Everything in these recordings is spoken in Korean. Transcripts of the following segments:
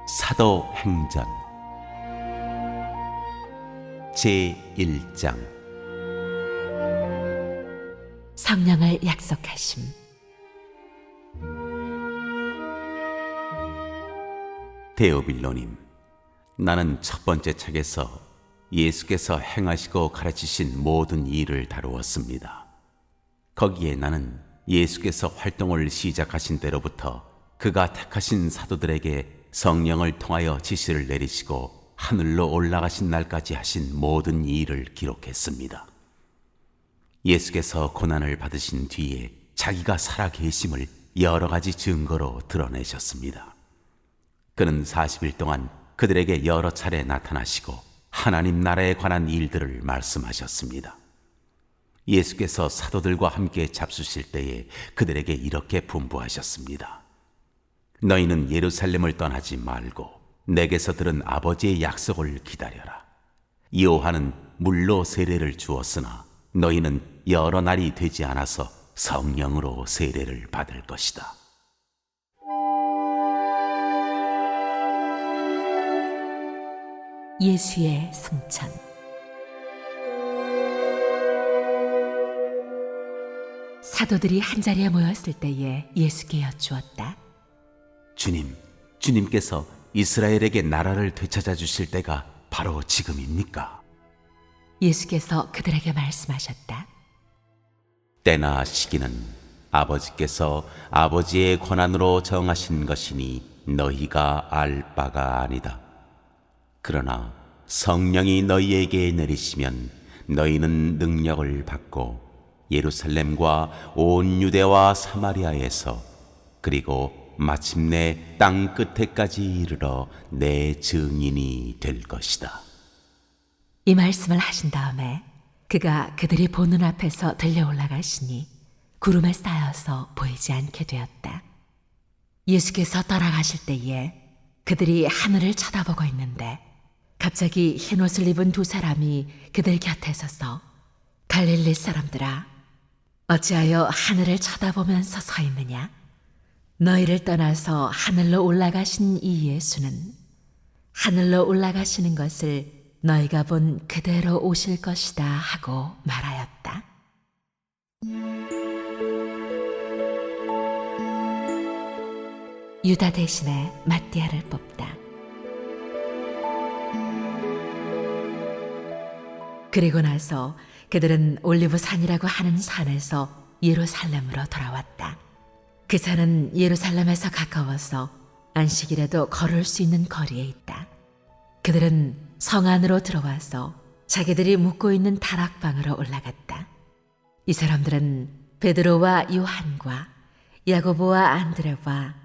사도행전 제1장. 성령을 약속하심. 데오빌로님, 나는 첫 번째 책에서 예수께서 행하시고 가르치신 모든 일을 다루었습니다. 거기에 나는 예수께서 활동을 시작하신 때로부터 그가 택하신 사도들에게 성령을 통하여 지시를 내리시고 하늘로 올라가신 날까지 하신 모든 일을 기록했습니다. 예수께서 고난을 받으신 뒤에 자기가 살아계심을 여러 가지 증거로 드러내셨습니다. 그는 40일 동안 그들에게 여러 차례 나타나시고 하나님 나라에 관한 일들을 말씀하셨습니다. 예수께서 사도들과 함께 잡수실 때에 그들에게 이렇게 분부하셨습니다. 너희는 예루살렘을 떠나지 말고 내게서 들은 아버지의 약속을 기다려라. 요한은 물로 세례를 주었으나 너희는 여러 날이 되지 않아서 성령으로 세례를 받을 것이다. 예수의 승천. 사도들이 한자리에 모였을 때에 예수께 여쭈었다. 주님께서 이스라엘에게 나라를 되찾아 주실 때가 바로 지금입니까? 예수께서 그들에게 말씀하셨다. 때나 시기는 아버지께서 아버지의 권한으로 정하신 것이니 너희가 알 바가 아니다. 그러나 성령이 너희에게 내리시면 너희는 능력을 받고 예루살렘과 온 유대와 사마리아에서 그리고 마침내 땅 끝에까지 이르러 내 증인이 될 것이다. 이 말씀을 하신 다음에 그가 그들이 보는 앞에서 들려 올라가시니 구름에 쌓여서 보이지 않게 되었다. 예수께서 떠나가실 때에 그들이 하늘을 쳐다보고 있는데 갑자기 흰옷을 입은 두 사람이 그들 곁에 서서 갈릴리 사람들아, 어찌하여 하늘을 쳐다보면서 서 있느냐? 너희를 떠나서 하늘로 올라가신 이 예수는 하늘로 올라가시는 것을 너희가 본 그대로 오실 것이다 하고 말하였다. 유다 대신에 마띠아를 뽑다. 그리고 나서 그들은 올리브산이라고 하는 산에서 예루살렘으로 돌아왔다. 그 산은 예루살렘에서 가까워서 안식일에도 걸을 수 있는 거리에 있다. 그들은 성 안으로 들어와서 자기들이 묵고 있는 다락방으로 올라갔다. 이 사람들은 베드로와 요한과 야고보와 안드레와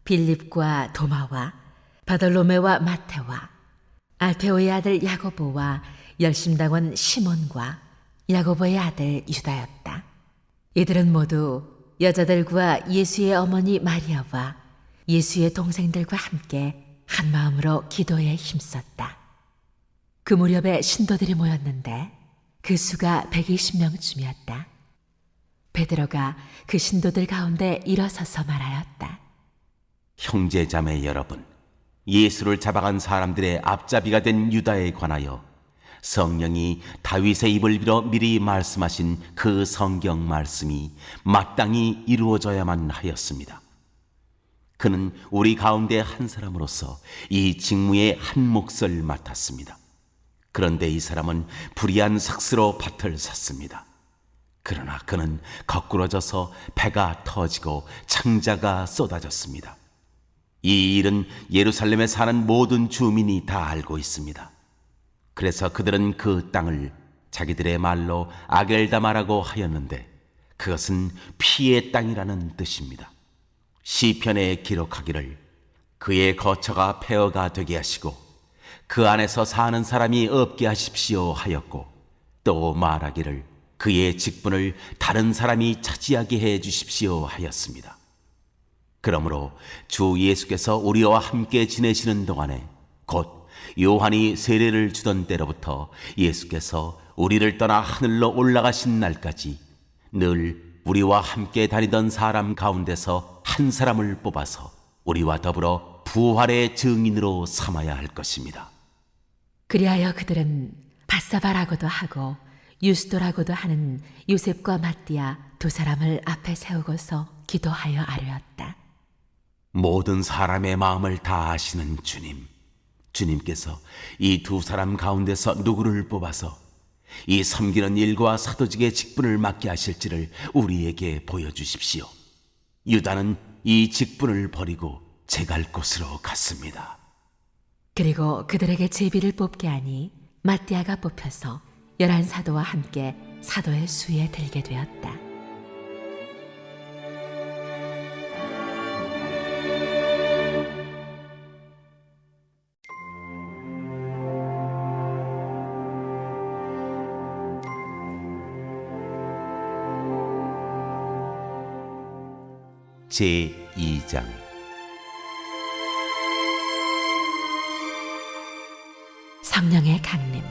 빌립과 도마와 바돌로메와 마테와 알페오의 아들 야고보와 열심당원 시몬과 야고보의 아들 유다였다. 이들은 모두 여자들과 예수의 어머니 마리아와 예수의 동생들과 함께 한 마음으로 기도에 힘썼다. 그 무렵에 신도들이 모였는데 그 수가 120명쯤이었다. 베드로가 그 신도들 가운데 일어서서 말하였다. 형제자매 여러분, 예수를 잡아간 사람들의 앞잡이가 된 유다에 관하여 성령이 다윗의 입을 빌어 미리 말씀하신 그 성경 말씀이 마땅히 이루어져야만 하였습니다. 그는 우리 가운데 한 사람으로서 이 직무의 한 몫을 맡았습니다. 그런데 이 사람은 불의한 삭스로 밭을 샀습니다. 그러나 그는 거꾸러져서 배가 터지고 창자가 쏟아졌습니다. 이 일은 예루살렘에 사는 모든 주민이 다 알고 있습니다. 그래서 그들은 그 땅을 자기들의 말로 아겔다마라고 하였는데 그것은 피의 땅이라는 뜻입니다. 시편에 기록하기를 그의 거처가 폐허가 되게 하시고 그 안에서 사는 사람이 없게 하십시오 하였고, 또 말하기를 그의 직분을 다른 사람이 차지하게 해 주십시오 하였습니다. 그러므로 주 예수께서 우리와 함께 지내시는 동안에 곧 요한이 세례를 주던 때로부터 예수께서 우리를 떠나 하늘로 올라가신 날까지 늘 우리와 함께 다니던 사람 가운데서 한 사람을 뽑아서 우리와 더불어 부활의 증인으로 삼아야 할 것입니다. 그리하여 그들은 바사바라고도 하고 유스도라고도 하는 요셉과 mat디아 두 사람을 앞에 세우고서 기도하여 아뢰었다. 모든 사람의 마음을 다 아시는 주님, 주님께서 이 두 사람 가운데서 누구를 뽑아서 이 섬기는 일과 사도직의 직분을 맡게 하실지를 우리에게 보여주십시오. 유다는 이 직분을 버리고 제갈 곳으로 갔습니다. 그리고 그들에게 제비를 뽑게 하니 mat디아가 뽑혀서 11사도와 함께 사도의 수에 들게 되었다. 제2장 성령의 강림.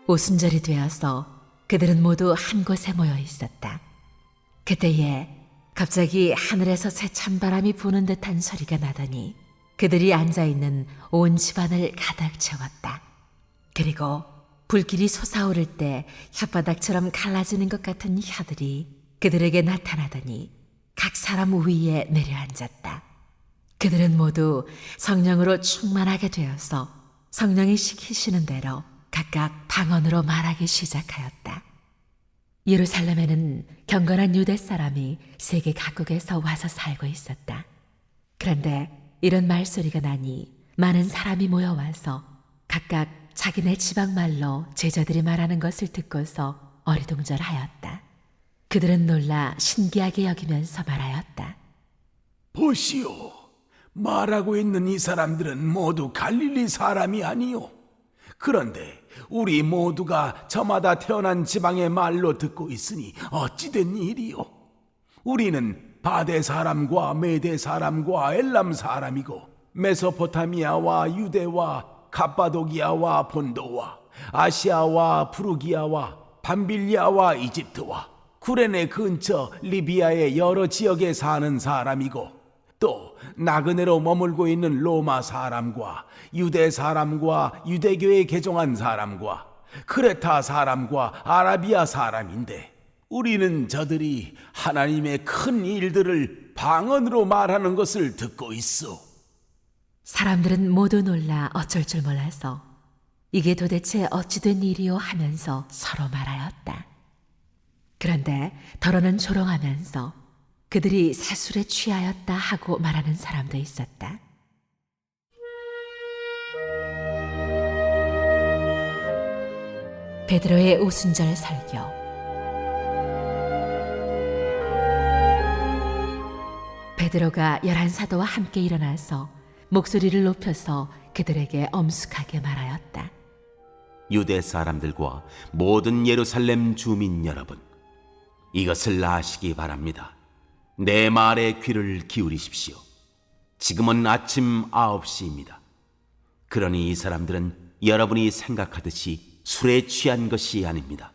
오순절이 되어서 그들은 모두 한 곳에 모여 있었다. 그때에 갑자기 하늘에서 새 찬바람이 부는 듯한 소리가 나더니 그들이 앉아있는 온 집안을 가득 채웠다. 그리고 불길이 솟아오를 때 혓바닥처럼 갈라지는 것 같은 혀들이 그들에게 나타나더니 각 사람 위에 내려앉았다. 그들은 모두 성령으로 충만하게 되어서 성령이 시키시는 대로 각각 방언으로 말하기 시작하였다. 예루살렘에는 경건한 유대 사람이 세계 각국에서 와서 살고 있었다. 그런데 이런 말소리가 나니 많은 사람이 모여와서 각각 자기네 지방말로 제자들이 말하는 것을 듣고서 어리둥절하였다. 그들은 놀라 신기하게 여기면서 말하였다. 보시오, 말하고 있는 이 사람들은 모두 갈릴리 사람이 아니요. 그런데 우리 모두가 저마다 태어난 지방의 말로 듣고 있으니 어찌된 일이요? 우리는 바데 사람과 메데 사람과 엘람 사람이고 메소포타미아와 유대와 갑바도기아와 본도와 아시아와 부르기아와 밤빌리아와 이집트와 구레네 근처 리비아의 여러 지역에 사는 사람이고 또 나그네로 머물고 있는 로마 사람과 유대 사람과 유대교에 개종한 사람과 크레타 사람과 아라비아 사람인데 우리는 저들이 하나님의 큰 일들을 방언으로 말하는 것을 듣고 있어. 사람들은 모두 놀라 어쩔 줄 몰라서 이게 도대체 어찌 된 일이요 하면서 서로 말하였다. 그런데 더러는 조롱하면서 그들이 사술에 취하였다 하고 말하는 사람도 있었다. 베드로의 오순절 설교. 베드로가 11사도와 함께 일어나서 목소리를 높여서 그들에게 엄숙하게 말하였다. 유대 사람들과 모든 예루살렘 주민 여러분, 이것을 아시기 바랍니다. 내 말에 귀를 기울이십시오. 지금은 아침 9시입니다. 그러니 이 사람들은 여러분이 생각하듯이 술에 취한 것이 아닙니다.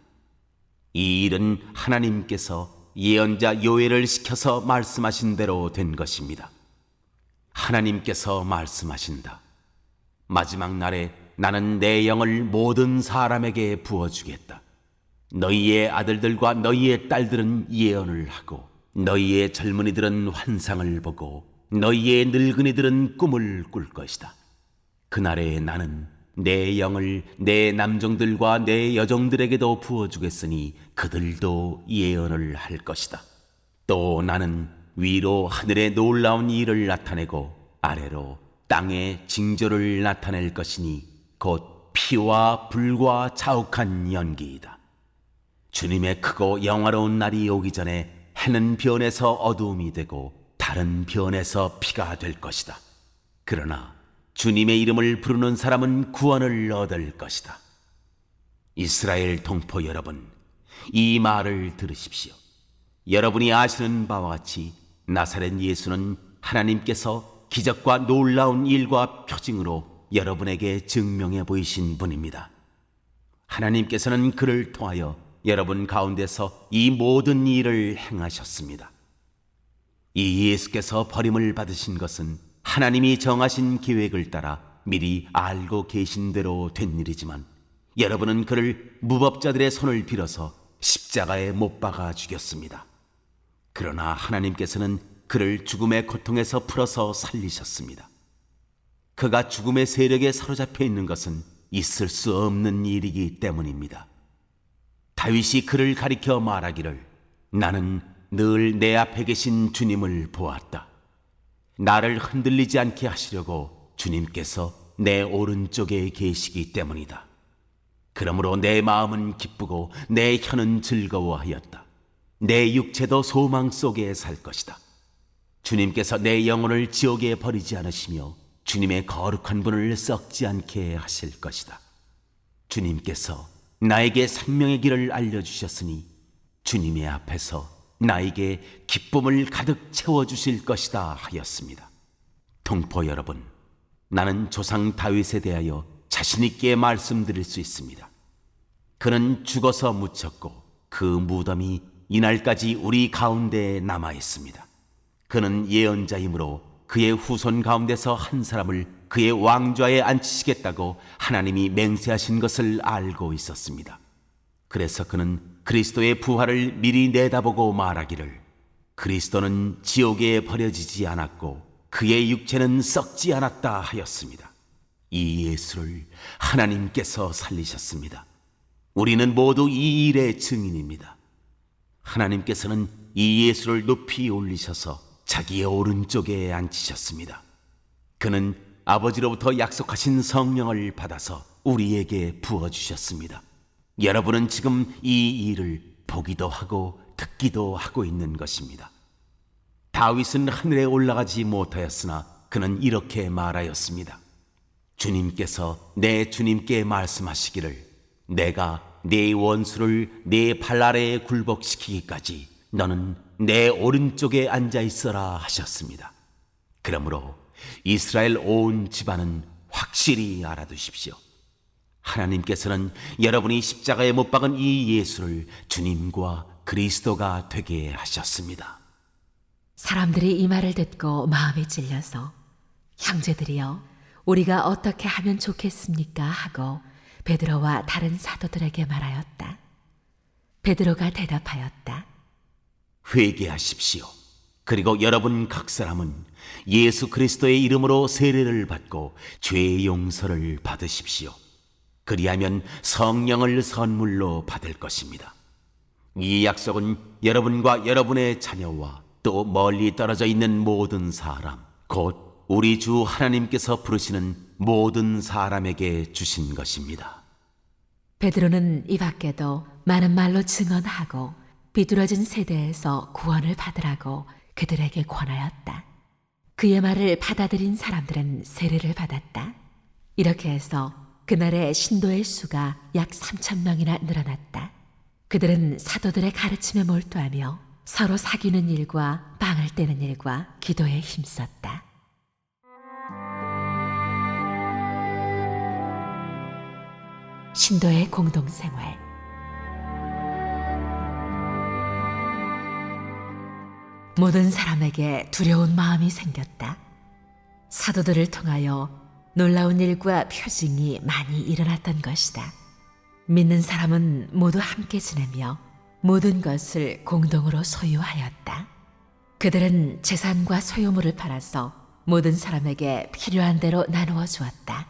이 일은 하나님께서 예언자 요엘을 시켜서 말씀하신 대로 된 것입니다. 하나님께서 말씀하신다. 마지막 날에 나는 내 영을 모든 사람에게 부어주겠다. 너희의 아들들과 너희의 딸들은 예언을 하고 너희의 젊은이들은 환상을 보고 너희의 늙은이들은 꿈을 꿀 것이다. 그날에 나는 내 영을 내 남종들과 내 여종들에게도 부어주겠으니 그들도 예언을 할 것이다. 또 나는 위로 하늘에 놀라운 일을 나타내고 아래로 땅에 징조를 나타낼 것이니 곧 피와 불과 자욱한 연기이다. 주님의 크고 영화로운 날이 오기 전에 해는 변해서 어두움이 되고 달은 변해서 피가 될 것이다. 그러나 주님의 이름을 부르는 사람은 구원을 얻을 것이다. 이스라엘 동포 여러분, 이 말을 들으십시오. 여러분이 아시는 바와 같이 나사렛 예수는 하나님께서 기적과 놀라운 일과 표징으로 여러분에게 증명해 보이신 분입니다. 하나님께서는 그를 통하여 여러분 가운데서 이 모든 일을 행하셨습니다. 이 예수께서 버림을 받으신 것은 하나님이 정하신 계획을 따라 미리 알고 계신 대로 된 일이지만 여러분은 그를 무법자들의 손을 빌어서 십자가에 못 박아 죽였습니다. 그러나 하나님께서는 그를 죽음의 고통에서 풀어서 살리셨습니다. 그가 죽음의 세력에 사로잡혀 있는 것은 있을 수 없는 일이기 때문입니다. 다윗이 그를 가리켜 말하기를 나는 늘 내 앞에 계신 주님을 보았다. 나를 흔들리지 않게 하시려고 주님께서 내 오른쪽에 계시기 때문이다. 그러므로 내 마음은 기쁘고 내 혀는 즐거워하였다. 내 육체도 소망 속에 살 것이다. 주님께서 내 영혼을 지옥에 버리지 않으시며 주님의 거룩한 분을 썩지 않게 하실 것이다. 주님께서 나에게 생명의 길을 알려주셨으니 주님의 앞에서 나에게 기쁨을 가득 채워주실 것이다 하였습니다. 동포 여러분, 나는 조상 다윗에 대하여 자신 있게 말씀드릴 수 있습니다. 그는 죽어서 묻혔고 그 무덤이 이날까지 우리 가운데에 남아 있습니다. 그는 예언자이므로 그의 후손 가운데서 한 사람을 그의 왕좌에 앉히시겠다고 하나님이 맹세하신 것을 알고 있었습니다. 그래서 그는 그리스도의 부활을 미리 내다보고 말하기를 그리스도는 지옥에 버려지지 않았고 그의 육체는 썩지 않았다 하였습니다. 이 예수를 하나님께서 살리셨습니다. 우리는 모두 이 일의 증인입니다. 하나님께서는 이 예수를 높이 올리셔서 자기의 오른쪽에 앉히셨습니다. 그는 아버지로부터 약속하신 성령을 받아서 우리에게 부어주셨습니다. 여러분은 지금 이 일을 보기도 하고 듣기도 하고 있는 것입니다. 다윗은 하늘에 올라가지 못하였으나 그는 이렇게 말하였습니다. 주님께서 내 주님께 말씀하시기를 내가 네 원수를 네 발 아래에 굴복시키기까지 너는 내 오른쪽에 앉아 있어라 하셨습니다. 그러므로 이스라엘 온 집안은 확실히 알아두십시오. 하나님께서는 여러분이 십자가에 못 박은 이 예수를 주님과 그리스도가 되게 하셨습니다. 사람들이 이 말을 듣고 마음이 찔려서 형제들이여 우리가 어떻게 하면 좋겠습니까 하고 베드로와 다른 사도들에게 말하였다. 베드로가 대답하였다. 회개하십시오. 그리고 여러분 각 사람은 예수 그리스도의 이름으로 세례를 받고 죄의 용서를 받으십시오. 그리하면 성령을 선물로 받을 것입니다. 이 약속은 여러분과 여러분의 자녀와 또 멀리 떨어져 있는 모든 사람, 곧 우리 주 하나님께서 부르시는 모든 사람에게 주신 것입니다. 베드로는 이 밖에도 많은 말로 증언하고 비뚤어진 세대에서 구원을 받으라고 그들에게 권하였다. 그의 말을 받아들인 사람들은 세례를 받았다. 이렇게 해서 그날의 신도의 수가 약 3,000명이나 늘어났다. 그들은 사도들의 가르침에 몰두하며 서로 사귀는 일과 빵을 떼는 일과 기도에 힘썼다. 신도의 공동생활. 모든 사람에게 두려운 마음이 생겼다. 사도들을 통하여 놀라운 일과 표징이 많이 일어났던 것이다. 믿는 사람은 모두 함께 지내며 모든 것을 공동으로 소유하였다. 그들은 재산과 소유물을 팔아서 모든 사람에게 필요한 대로 나누어 주었다.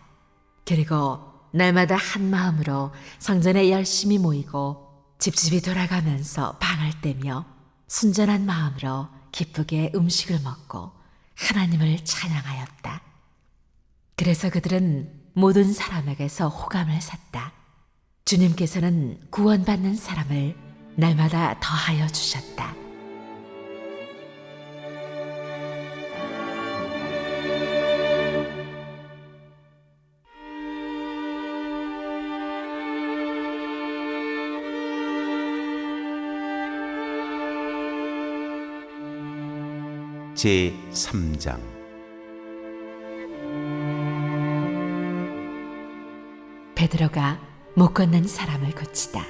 그리고 날마다 한 마음으로 성전에 열심히 모이고 집집이 돌아가면서 방을 떼며 순전한 마음으로 기쁘게 음식을 먹고 하나님을 찬양하였다. 그래서 그들은 모든 사람에게서 호감을 샀다. 주님께서는 구원받는 사람을 날마다 더하여 주셨다. 제3장 베드로가 못 걷는 사람을 고치다.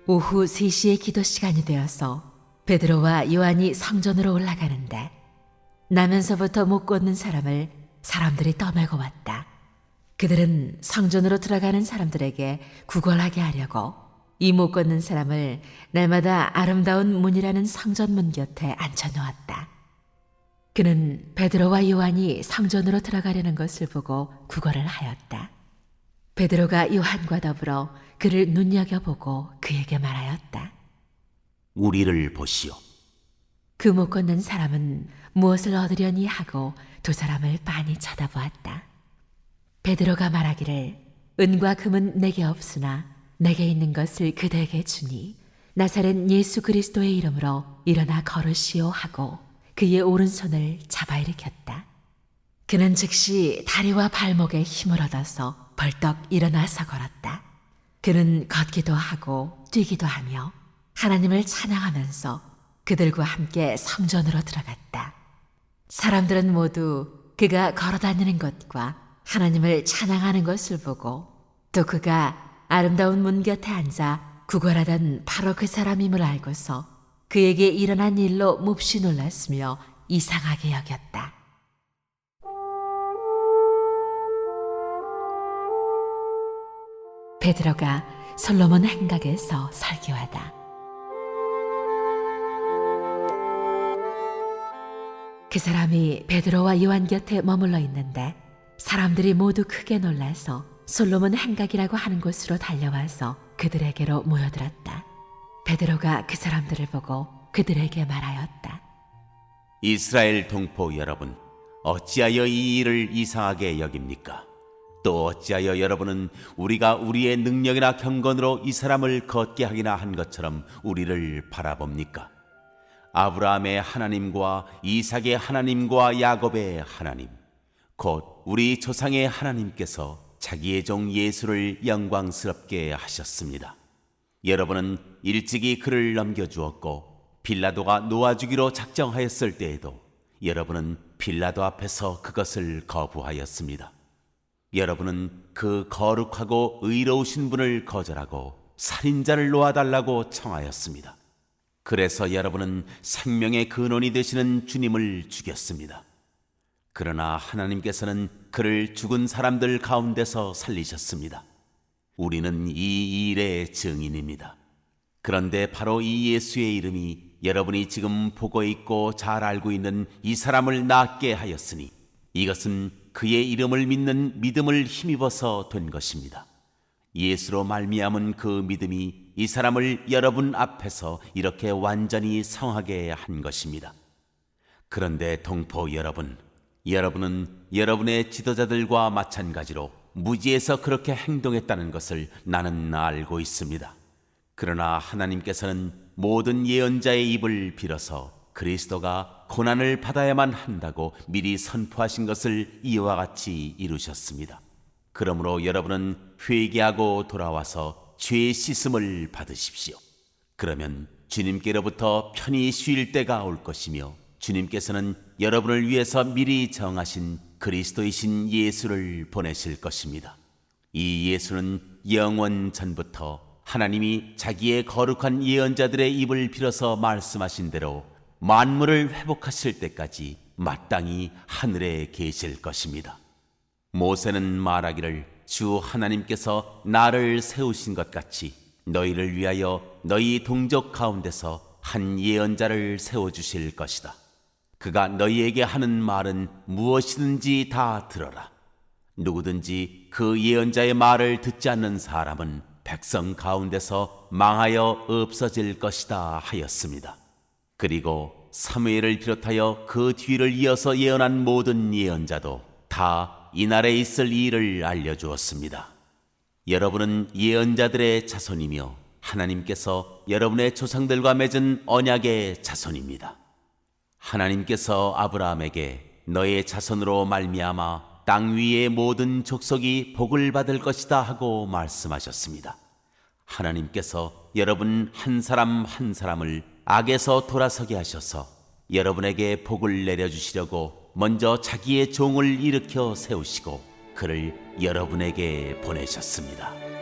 오후 3시의 기도 시간이 되어서 베드로와 요한이 성전으로 올라가는데 나면서부터 못 걷는 사람을 사람들이 떠매고 왔다. 그들은 성전으로 들어가는 사람들에게 구걸하게 하려고 이 못 걷는 사람을 날마다 아름다운 문이라는 성전문 곁에 앉혀놓았다. 그는 베드로와 요한이 성전으로 들어가려는 것을 보고 구걸을 하였다. 베드로가 요한과 더불어 그를 눈여겨보고 그에게 말하였다. 우리를 보시오. 그 못 걷는 사람은 무엇을 얻으려니 하고 두 사람을 빤히 쳐다보았다. 베드로가 말하기를 은과 금은 내게 없으나 내게 있는 것을 그대에게 주니 나사렛 예수 그리스도의 이름으로 일어나 걸으시오 하고 그의 오른손을 잡아 일으켰다. 그는 즉시 다리와 발목에 힘을 얻어서 벌떡 일어나서 걸었다. 그는 걷기도 하고 뛰기도 하며 하나님을 찬양하면서 그들과 함께 성전으로 들어갔다. 사람들은 모두 그가 걸어다니는 것과 하나님을 찬양하는 것을 보고 또 그가 아름다운 문 곁에 앉아 구걸하던 바로 그 사람임을 알고서 그에게 일어난 일로 몹시 놀랐으며 이상하게 여겼다. 베드로가 솔로몬 행각에서 설교하다. 그 사람이 베드로와 요한 곁에 머물러 있는데 사람들이 모두 크게 놀라서 솔로몬 행각이라고 하는 곳으로 달려와서 그들에게로 모여들었다. 베드로가 그 사람들을 보고 그들에게 말하였다. 이스라엘 동포 여러분, 어찌하여 이 일을 이상하게 여깁니까? 또 어찌하여 여러분은 우리가 우리의 능력이나 경건으로 이 사람을 걷게 하기나 한 것처럼 우리를 바라봅니까? 아브라함의 하나님과 이삭의 하나님과 야곱의 하나님, 곧 우리 조상의 하나님께서 자기의 종 예수를 영광스럽게 하셨습니다. 여러분은 일찍이 그를 넘겨주었고 빌라도가 놓아주기로 작정하였을 때에도 여러분은 빌라도 앞에서 그것을 거부하였습니다. 여러분은 그 거룩하고 의로우신 분을 거절하고 살인자를 놓아달라고 청하였습니다. 그래서 여러분은 생명의 근원이 되시는 주님을 죽였습니다. 그러나 하나님께서는 그를 죽은 사람들 가운데서 살리셨습니다. 우리는 이 일의 증인입니다. 그런데 바로 이 예수의 이름이 여러분이 지금 보고 있고 잘 알고 있는 이 사람을 낫게 하였으니 이것은 그의 이름을 믿는 믿음을 힘입어서 된 것입니다. 예수로 말미암은 그 믿음이 이 사람을 여러분 앞에서 이렇게 완전히 성하게 한 것입니다. 그런데 동포 여러분, 여러분은 여러분의 지도자들과 마찬가지로 무지에서 그렇게 행동했다는 것을 나는 알고 있습니다. 그러나 하나님께서는 모든 예언자의 입을 빌어서 그리스도가 고난을 받아야만 한다고 미리 선포하신 것을 이와 같이 이루셨습니다. 그러므로 여러분은 회개하고 돌아와서 죄의 씻음을 받으십시오. 그러면 주님께로부터 편히 쉴 때가 올 것이며 주님께서는 여러분을 위해서 미리 정하신 그리스도이신 예수를 보내실 것입니다. 이 예수는 영원 전부터 하나님이 자기의 거룩한 예언자들의 입을 빌어서 말씀하신 대로 만물을 회복하실 때까지 마땅히 하늘에 계실 것입니다. 모세는 말하기를 주 하나님께서 나를 세우신 것 같이 너희를 위하여 너희 동족 가운데서 한 예언자를 세워주실 것이다. 그가 너희에게 하는 말은 무엇이든지 다 들어라. 누구든지 그 예언자의 말을 듣지 않는 사람은 백성 가운데서 망하여 없어질 것이다 하였습니다. 그리고 사무엘을 비롯하여 그 뒤를 이어서 예언한 모든 예언자도 다 이날에 있을 일을 알려주었습니다. 여러분은 예언자들의 자손이며 하나님께서 여러분의 조상들과 맺은 언약의 자손입니다. 하나님께서 아브라함에게 너의 자손으로 말미암아 땅 위의 모든 족속이 복을 받을 것이다 하고 말씀하셨습니다. 하나님께서 여러분 한 사람 한 사람을 악에서 돌아서게 하셔서 여러분에게 복을 내려주시려고 먼저 자기의 종을 일으켜 세우시고 그를 여러분에게 보내셨습니다.